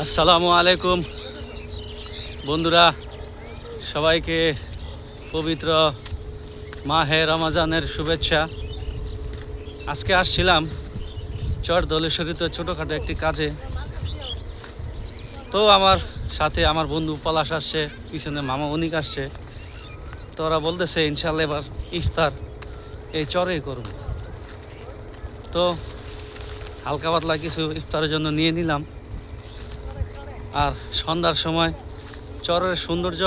আসসালামু আলাইকুম বন্ধুরা, সবাইকে পবিত্র মাহে রমজানের শুভেচ্ছা। আজকে আসছিলাম চর দোলেশ্বরীতে ছোটোখাটো একটি কাজে। তো আমার সাথে আমার বন্ধু পলাশ আসছে, পিছনে মামা অনিক আসছে। তো ওরা বলতেছে ইনশাল্লাহ এবার ইফতার এই চরেই করব। তো হালকা পাতলা কিছু ইফতারের জন্য নিয়ে নিলাম। আর সন্ধ্যার সময় চরের সৌন্দর্য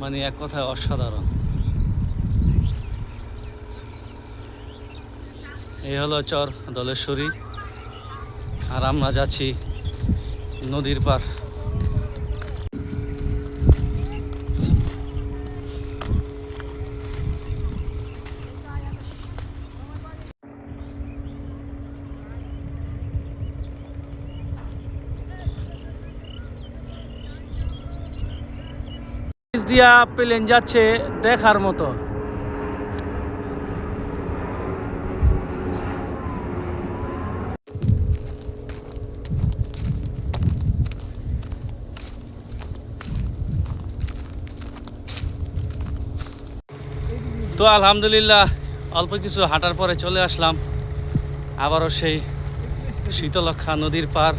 মানে এক কথায় অসাধারণ। এই হলো চর দোলেশ্বরী, আর আমরা যাচ্ছি নদীর পার। দিয়া প্লেন যাচ্ছে দেখার মতো। তো আলহামদুলিল্লাহ অল্প কিছু হাঁটার পরে চলে আসলাম আবারও সেই শীতলক্ষা নদীর পার।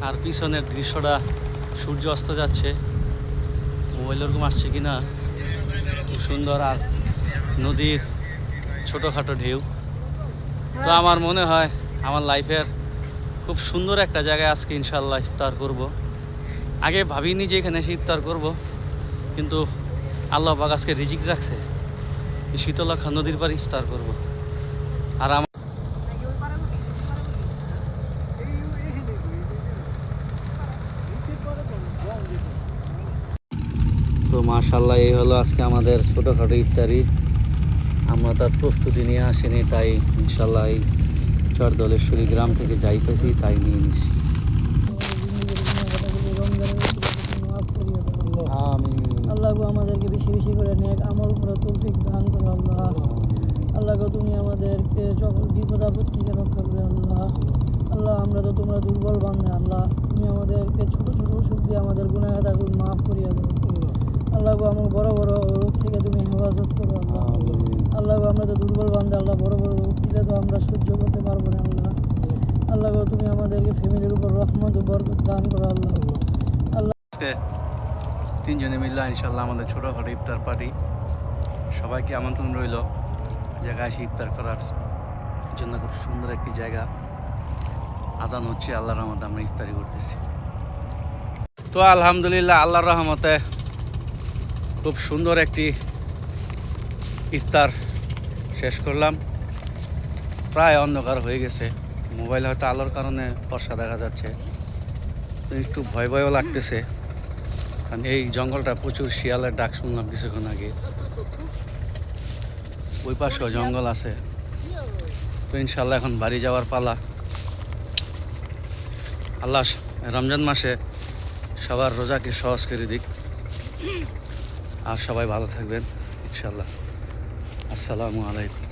আর পিছনের দৃশ্যটা সূর্য অস্ত যাচ্ছে, মোবাইল ওরকম আসছে কিনা, খুব সুন্দর। আর নদীর ছোটোখাটো ঢেউ। তো আমার মনে হয় আমার লাইফের খুব সুন্দর একটা জায়গায় আজকে ইনশাল্লাহ ইফতার করব। আগে ভাবিনি যে এখানে এসে ইফতার করব, কিন্তু আল্লাহ পাক আজকে রিজিক রাখছে এই শীতলক্ষা নদীর পার ইফতার করব। আর তো মাশাআল্লাহ এই হলো আজকে আমাদের ছোটোখাটো ইফতারি। আমরা তার প্রস্তুতি নিয়ে আসিনি, তাই ইনশাল্লাহ এই চর দোলেশ্বরী গ্রাম থেকে যাইতেছি তাই নিয়ে নিছি। আল্লাহ গো আমাদেরকে বেশি বেশি করে নেক আমল করে তৌফিক দান করে আল্লাহ। আল্লাহ গো তুমি আমাদেরকে সকল বিপদ আপদ থেকে রক্ষা করে আল্লাহ। আল্লাহ আমরা তো তোমরা দুর্বল বান্দা, আল্লাহ তুমি আমাদেরকে ছোট ছোট ওষুধ দিয়ে আমাদের গুনাহগারগুলো মাফ করিয়া দাও। আল্লাহ গো আমার বড় বড় রোগ থেকে তুমি হেফাজত করো আল্লাহ। আল্লাহ গো আমরা তো দুর্বল বান্দা, আল্লাহ বড় বড় রোগ দিলে তো আমরা সহ্য করতে পারবো না আল্লাহ। আল্লাহ গো তুমি আমাদেরকে ফ্যামিলির উপর রহমত ও বরকত দান করো আল্লাহ। আল্লাহ তিনজনে মিললে ইনশাল্লাহ আমাদের ছোটোখাটো ইফতার পার্টি। সবাইকে আমন্ত্রণ রইল জায়গায় এসে ইফতার করার জন্য। খুব সুন্দর একটি জায়গা, আজান হচ্ছে, আল্লাহর রহমতে আমরা ইফতারি করতেছি। তো আলহামদুলিল্লাহ আল্লাহর রহমতে খুব সুন্দর একটি ইফতার শেষ করলাম। প্রায় অন্ধকার হয়ে গেছে, মোবাইল হয়তো আলোর কারণে ফর্সা দেখা যাচ্ছে, তো একটু ভয় ভয়ও লাগতেছে, কারণ এই জঙ্গলটা প্রচুর শিয়ালের ডাক শুনলাম কিছুক্ষণ আগে। ওই পাশেও জঙ্গল আছে। তো ইনশাল্লাহ এখন বাড়ি যাওয়ার পালা। আল্লাহ রমজান মাসে সবার রোজাকে সহজ করে দিক, আর সবাই ভালো থাকবেন ইনশাল্লাহ। আসসালামু আলাইকুম।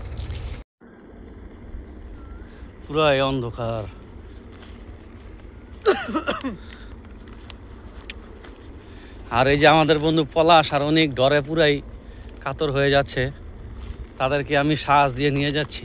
পুরাই অন্ধকার। আর এই যে আমাদের বন্ধু পলাশ আর অনেক ডরে পুরাই কাতর হয়ে যাচ্ছে, তাদেরকে আমি সাহস দিয়ে নিয়ে যাচ্ছি।